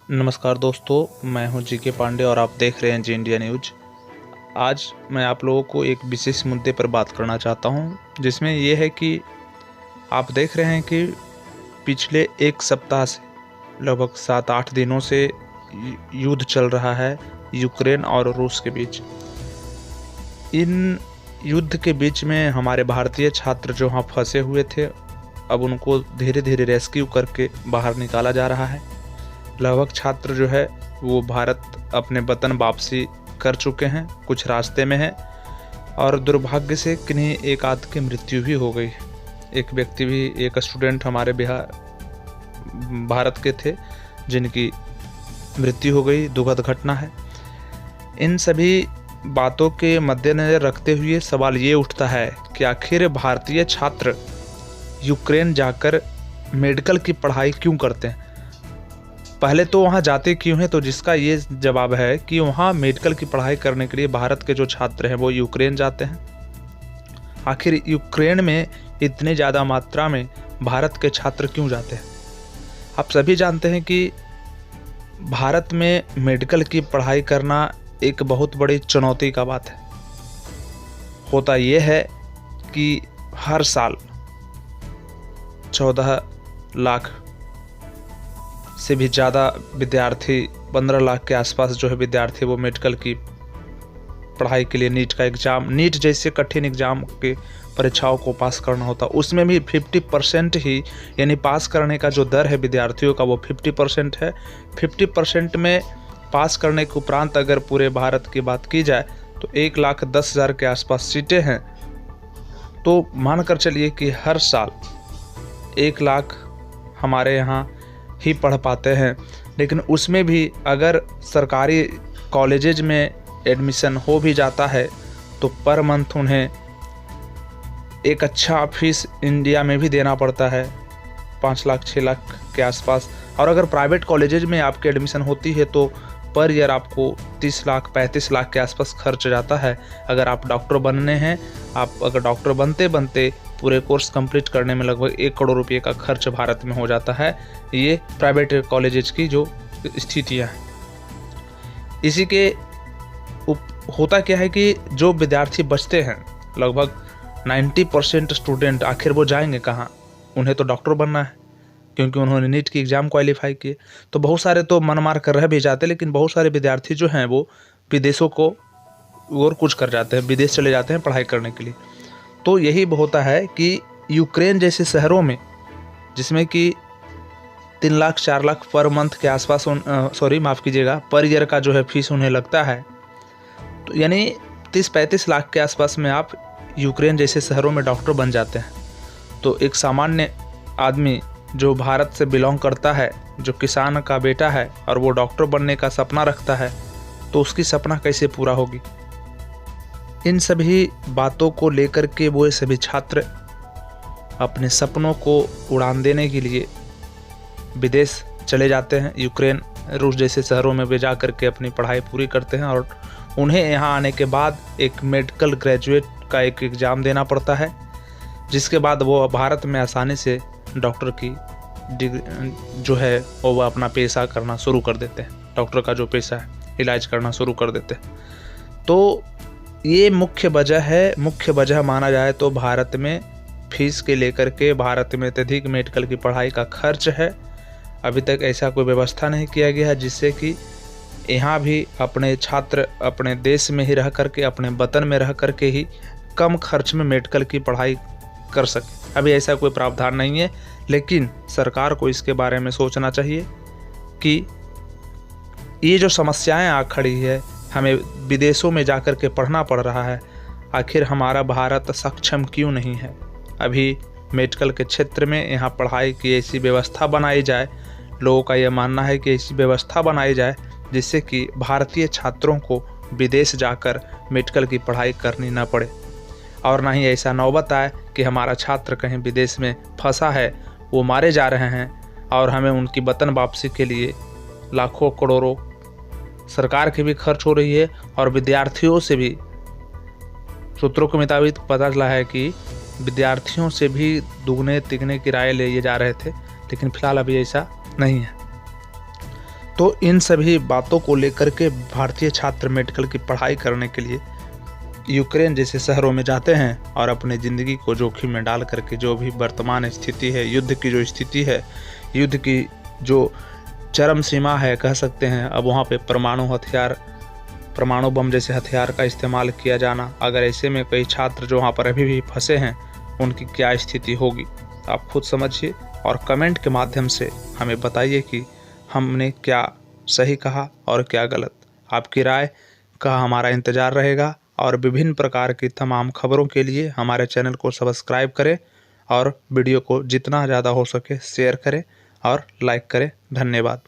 नमस्कार दोस्तों, मैं हूं जीके पांडे और आप देख रहे हैं जी इंडिया न्यूज। आज मैं आप लोगों को एक विशेष मुद्दे पर बात करना चाहता हूं, जिसमें यह है कि आप देख रहे हैं कि पिछले एक सप्ताह से लगभग 7-8 दिनों से युद्ध चल रहा है यूक्रेन और रूस के बीच। इन युद्ध के बीच में हमारे भारतीय छात्र जो वहाँ फंसे हुए थे, अब उनको धीरे धीरे रेस्क्यू करके बाहर निकाला जा रहा है। लगभग छात्र जो है वो भारत अपने वतन वापसी कर चुके हैं, कुछ रास्ते में हैं और दुर्भाग्य से किन्हीं एक आध की मृत्यु भी हो गई। एक व्यक्ति भी, एक स्टूडेंट हमारे भारत के थे जिनकी मृत्यु हो गई। दुखद घटना है। इन सभी बातों के मद्देनज़र रखते हुए सवाल ये उठता है कि आखिर भारतीय छात्र यूक्रेन जाकर मेडिकल की पढ़ाई क्यों करते हैं। पहले तो वहाँ जाते क्यों हैं, तो जिसका ये जवाब है कि वहाँ मेडिकल की पढ़ाई करने के लिए भारत के जो छात्र हैं वो यूक्रेन जाते हैं। आखिर यूक्रेन में इतने ज़्यादा मात्रा में भारत के छात्र क्यों जाते हैं। आप सभी जानते हैं कि भारत में मेडिकल की पढ़ाई करना एक बहुत बड़ी चुनौती का बात है। होता ये है कि हर साल 14 लाख से भी ज़्यादा विद्यार्थी, 15 लाख के आसपास जो है विद्यार्थी वो मेडिकल की पढ़ाई के लिए नीट का एग्ज़ाम, नीट जैसे कठिन एग्ज़ाम के परीक्षाओं को पास करना होता। उसमें भी 50% ही, यानी पास करने का जो दर है विद्यार्थियों का वो 50% है। 50% में पास करने के उपरांत अगर पूरे भारत की बात की जाए तो 1,10,000 के आसपास सीटें हैं। तो मानकर चलिए कि हर साल 1 लाख हमारे यहाँ ही पढ़ पाते हैं, लेकिन उसमें भी अगर सरकारी कॉलेजेज में एडमिशन हो भी जाता है तो पर मंथ उन्हें एक अच्छा फीस इंडिया में भी देना पड़ता है, 5 लाख 6 लाख के आसपास। और अगर प्राइवेट कॉलेजेज में आपकी एडमिशन होती है तो पर ईयर आपको 30 लाख 35 लाख के आसपास खर्च जाता है। अगर आप डॉक्टर बनने हैं, आप अगर डॉक्टर बनते बनते पूरे कोर्स कंप्लीट करने में लगभग 1 करोड़ रुपये का खर्च भारत में हो जाता है। ये प्राइवेट कॉलेजेस की जो स्थितियाँ हैं। इसी के होता क्या है कि जो विद्यार्थी बचते हैं, लगभग 90% स्टूडेंट, आखिर वो जाएंगे कहाँ। उन्हें तो डॉक्टर बनना है क्योंकि उन्होंने नीट की एग्ज़ाम क्वालिफाई किए। तो बहुत सारे तो मन मार कर रह भी जाते, लेकिन बहुत सारे विद्यार्थी जो हैं वो विदेशों को और कुछ कर जाते हैं, विदेश चले जाते हैं पढ़ाई करने के लिए। तो यही होता है कि यूक्रेन जैसे शहरों में, जिसमें कि 3 लाख 4 लाख पर मंथ के आसपास पर ईयर का जो है फीस उन्हें लगता है, तो यानी 30-35 लाख के आसपास में आप यूक्रेन जैसे शहरों में डॉक्टर बन जाते हैं। तो एक सामान्य आदमी जो भारत से बिलोंग करता है, जो किसान का बेटा है और वो डॉक्टर बनने का सपना रखता है, तो उसकी सपना कैसे पूरा होगी। इन सभी बातों को लेकर के वो सभी छात्र अपने सपनों को उड़ान देने के लिए विदेश चले जाते हैं। यूक्रेन, रूस जैसे शहरों में वे जा करके अपनी पढ़ाई पूरी करते हैं और उन्हें यहाँ आने के बाद एक मेडिकल ग्रेजुएट का एक एग्ज़ाम देना पड़ता है, जिसके बाद वो भारत में आसानी से डॉक्टर की डिग्री जो है वो अपना पेशा करना शुरू कर देते हैं। डॉक्टर का जो पेशा है, इलाज करना शुरू कर देते हैं। तो ये मुख्य वजह माना जाए तो भारत में फीस के लेकर के भारत में अत्यधिक मेडिकल की पढ़ाई का खर्च है। अभी तक ऐसा कोई व्यवस्था नहीं किया गया है जिससे कि यहाँ भी अपने छात्र अपने देश में ही रह करके, अपने वतन में रह करके ही कम खर्च में मेडिकल की पढ़ाई कर सके। अभी ऐसा कोई प्रावधान नहीं है, लेकिन सरकार को इसके बारे में सोचना चाहिए कि ये जो समस्याएं आ खड़ी है, हमें विदेशों में जाकर के पढ़ना पड़ रहा है, आखिर हमारा भारत सक्षम क्यों नहीं है। अभी मेडिकल के क्षेत्र में यहाँ पढ़ाई की ऐसी व्यवस्था बनाई जाए, लोगों का यह मानना है कि ऐसी व्यवस्था बनाई जाए जिससे कि भारतीय छात्रों को विदेश जाकर मेडिकल की पढ़ाई करनी न पड़े, और ना ही ऐसा नौबत आए कि हमारा छात्र कहीं विदेश में फंसा है, वो मारे जा रहे हैं और हमें उनकी वतन वापसी के लिए लाखों करोड़ों सरकार की भी खर्च हो रही है और विद्यार्थियों से भी। सूत्रों के मुताबिक पता चला है कि विद्यार्थियों से भी दुगने तिगने किराए लिए जा रहे थे, लेकिन फिलहाल अभी ऐसा नहीं है। तो इन सभी बातों को लेकर के भारतीय छात्र मेडिकल की पढ़ाई करने के लिए यूक्रेन जैसे शहरों में जाते हैं और अपनी ज़िंदगी को जोखिम में डाल करके जो भी वर्तमान स्थिति है, युद्ध की जो स्थिति है, युद्ध की जो चरम सीमा है कह सकते हैं, अब वहाँ पे परमाणु बम जैसे हथियार का इस्तेमाल किया जाना, अगर ऐसे में कई छात्र जो वहाँ पर अभी भी फंसे हैं उनकी क्या स्थिति होगी, आप खुद समझिए और कमेंट के माध्यम से हमें बताइए कि हमने क्या सही कहा और क्या गलत। आपकी राय का हमारा इंतज़ार रहेगा और विभिन्न प्रकार की तमाम खबरों के लिए हमारे चैनल को सब्सक्राइब करें और वीडियो को जितना ज़्यादा हो सके शेयर करें और लाइक करें। धन्यवाद।